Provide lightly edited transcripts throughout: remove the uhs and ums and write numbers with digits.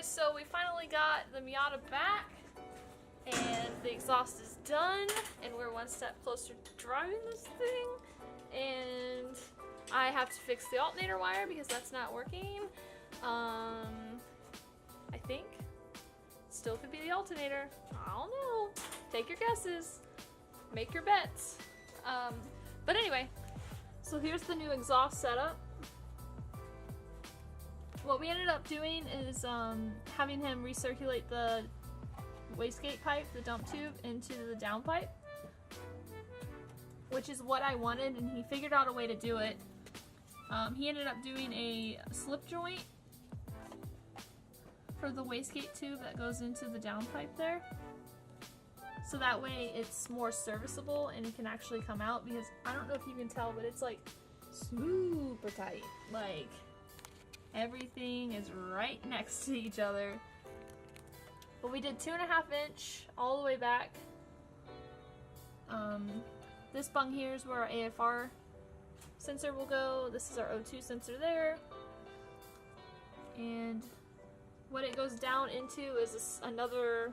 guys, so we finally got the Miata back, and the exhaust is done, and we're one step closer to driving this thing, and I have to fix the alternator wire because that's not working. I think. Still could be the alternator. I don't know. Take your guesses. Make your bets. But anyway, so here's the new exhaust setup. What we ended up doing is having him recirculate the wastegate pipe, the dump tube, into the downpipe, which is what I wanted, and he figured out a way to do it. He ended up doing a slip joint for the wastegate tube that goes into the downpipe there. So that way it's more serviceable and it can actually come out, because I don't know if you can tell, but it's like super tight. Like everything is right next to each other. But we did 2.5 inch all the way back. This bung here is where our AFR sensor will go. This is our O2 sensor there. And what it goes down into is another,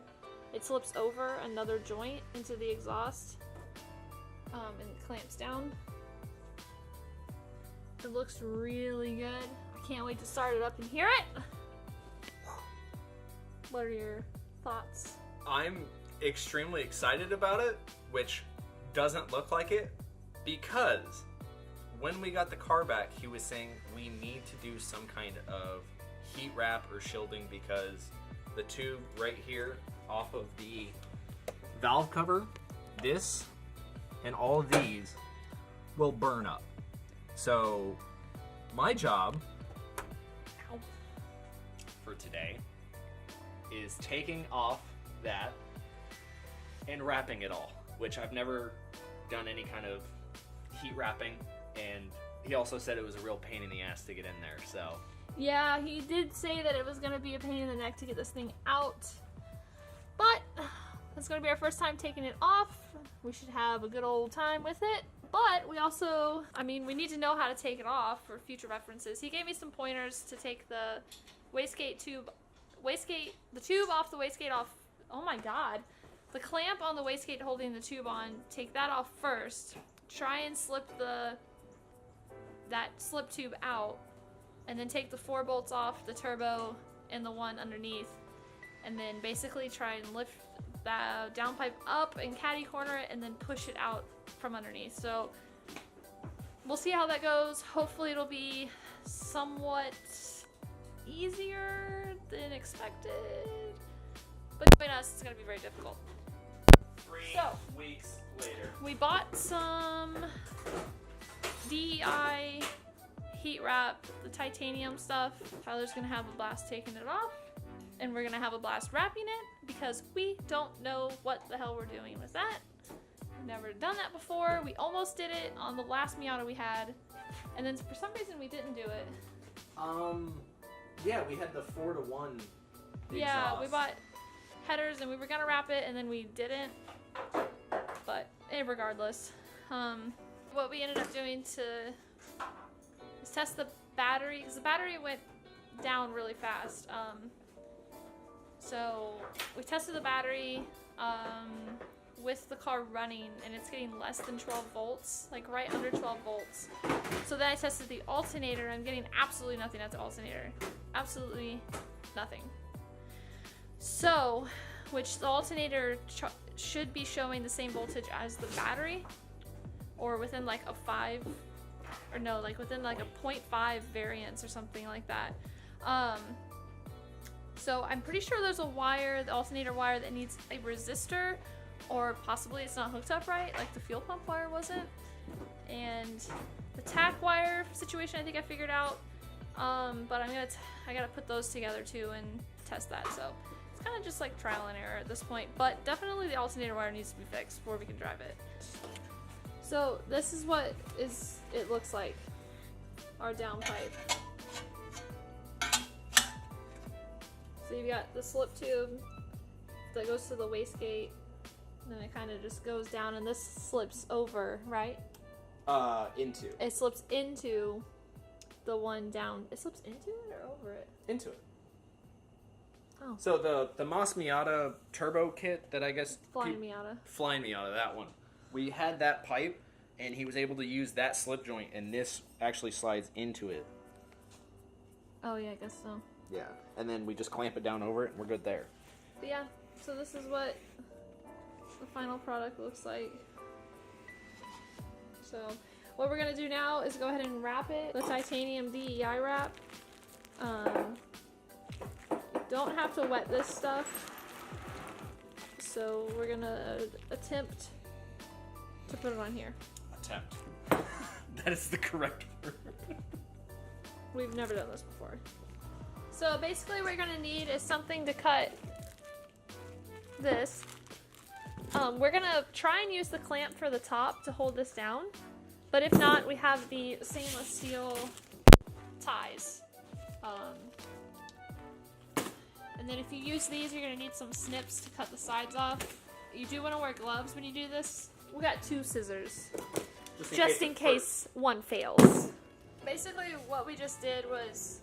it slips over another joint into the exhaust, and it clamps down. It looks really good. I can't wait to start it up and hear it. What are your thoughts? I'm extremely excited about it, which doesn't look like it, because when we got the car back, he was saying we need to do some kind of heat wrap or shielding, because the tube right here off of the valve cover, this and all of these will burn up. So my job for today is taking off that and wrapping it all, which I've never done any kind of heat wrapping, and he also said it was a real pain in the ass to get in there, so. Yeah, he did say that it was going to be a pain in the neck to get this thing out, but it's going to be our first time taking it off. We should have a good old time with it, but we also, I mean, we need to know how to take it off for future references. He gave me some pointers to take the wastegate tube, the tube off the wastegate off. Oh my god. The clamp on the wastegate holding the tube on, take that off first. Try and slip that slip tube out, and then take the 4 bolts off the turbo and the one underneath, and then basically try and lift the downpipe up and caddy corner it, and then push it out from underneath. So we'll see how that goes. Hopefully it'll be somewhat easier than expected, but between us it's going to be very difficult. 3 weeks later. We bought some DEI heat wrap, the titanium stuff. Tyler's gonna have a blast taking it off, and we're gonna have a blast wrapping it, because we don't know what the hell we're doing with that. We've never done that before. We almost did it on the last Miata we had, and then for some reason we didn't do it. Yeah, we had the 4-to-1 Yeah, exhaust. we bought headers and we were gonna wrap it, and then we didn't. But regardless, what we ended up doing to test the battery, because the battery went down really fast. So we tested the battery with the car running, and it's getting less than 12 volts, like right under 12 volts. So then I tested the alternator. I'm getting absolutely nothing at the alternator. Absolutely nothing. So, which the alternator should be showing the same voltage as the battery, or within like a 5, or no, like within like a 0.5 variance or something like that. So I'm pretty sure there's a wire, the alternator wire, that needs a resistor, or possibly it's not hooked up right, like the fuel pump wire wasn't. And the tack wire situation I think I figured out, but I gotta put those together too and test that. So it's kind of just like trial and error at this point, but definitely the alternator wire needs to be fixed before we can drive it. So this is what it looks like, our downpipe. So you've got the slip tube that goes to the wastegate, and then it kind of just goes down, and this slips over, right? Into. It slips into the one down. It slips into it or over it? Into it. Oh. So the Moss Miata turbo kit that I guess Flying Miata. Flying Miata, that one. We had that pipe, and he was able to use that slip joint, and this actually slides into it. Oh yeah, I guess so. Yeah, and then we just clamp it down over it, and we're good there. But yeah, so this is what the final product looks like. So what we're gonna do now is go ahead and wrap it. The titanium DEI wrap. You don't have to wet this stuff. So we're gonna attempt to put it on here. Attempt. That is the correct word. We've never done this before. So basically what you're gonna need is something to cut this. We're gonna try and use the clamp for the top to hold this down, but if not, we have the stainless steel ties. And then if you use these, you're gonna need some snips to cut the sides off. You do wanna wear gloves when you do this. We got 2 scissors, just in case one fails. Basically what we just did was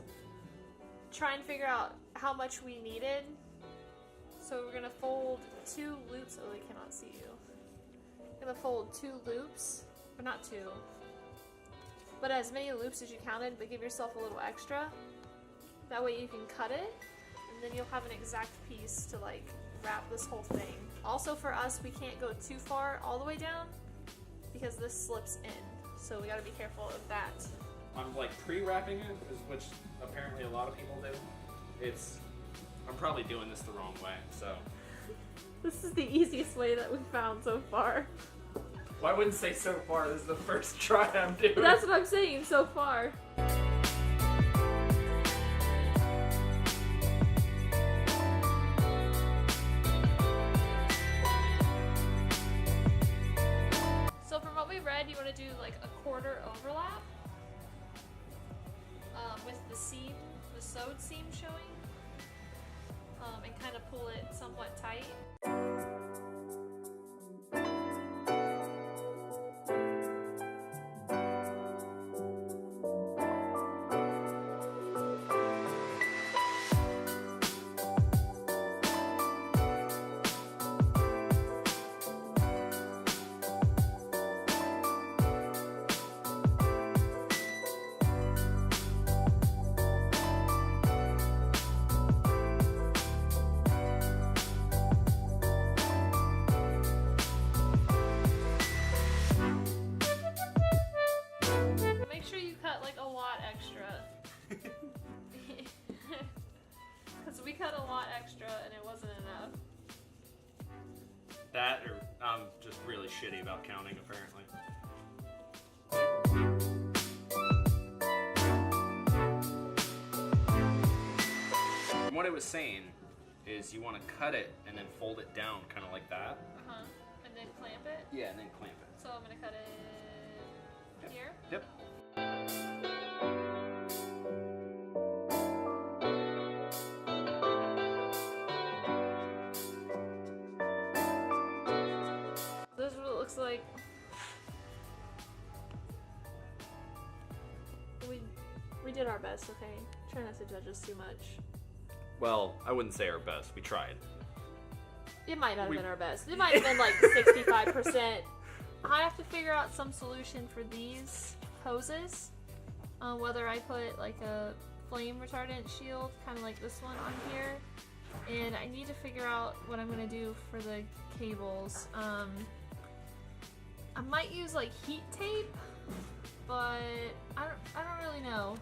try and figure out how much we needed. So we're gonna fold 2 loops. Oh, they cannot see you. We're gonna fold 2 loops, but not 2. But as many loops as you counted, but give yourself a little extra. That way you can cut it, and then you'll have an exact piece to like wrap this whole thing. Also for us, we can't go too far all the way down because this slips in. So we gotta be careful of that. I'm like pre-wrapping it, which apparently a lot of people do. I'm probably doing this the wrong way, so. This is the easiest way that we've found so far. Well, I wouldn't say so far. This is the first try I'm doing. That's what I'm saying, so far. So from what we read, you want to do like a quarter overlap with the seam, the sewed seam showing, and kind of pull it somewhat tight. We cut a lot extra and it wasn't enough. That, or I'm just really shitty about counting, apparently. And what it was saying is you want to cut it and then fold it down, kind of like that. Uh-huh. And then clamp it? Yeah, and then clamp it. So I'm going to cut it here? Yep. This is what it looks like. We did our best, okay? Try not to judge us too much. Well, I wouldn't say our best. We tried. It might not have been our best. It might have been like 65%. I have to figure out some solution for these hoses. Whether I put like a flame retardant shield, kind of like this one on here. And I need to figure out what I'm going to do for the cables. I might use like heat tape, but I don't really know.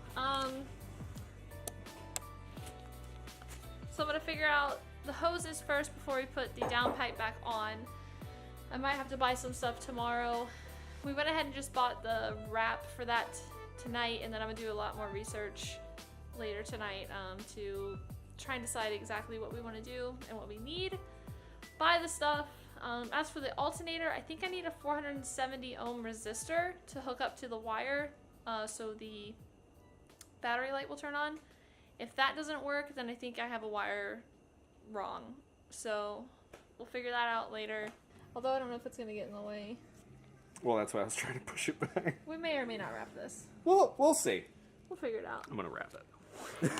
So I'm going to figure out the hoses first before we put the downpipe back on. I might have to buy some stuff tomorrow. We went ahead and just bought the wrap for that tonight, and then I'm going to do a lot more research later tonight to try and decide exactly what we want to do and what we need. Buy the stuff. As for the alternator, I think I need a 470 ohm resistor to hook up to the wire so the battery light will turn on. If that doesn't work, then I think I have a wire wrong. So we'll figure that out later. Although I don't know if it's going to get in the way. Well, that's why I was trying to push it back. We may or may not wrap this. We'll see. We'll figure it out. I'm going to wrap it.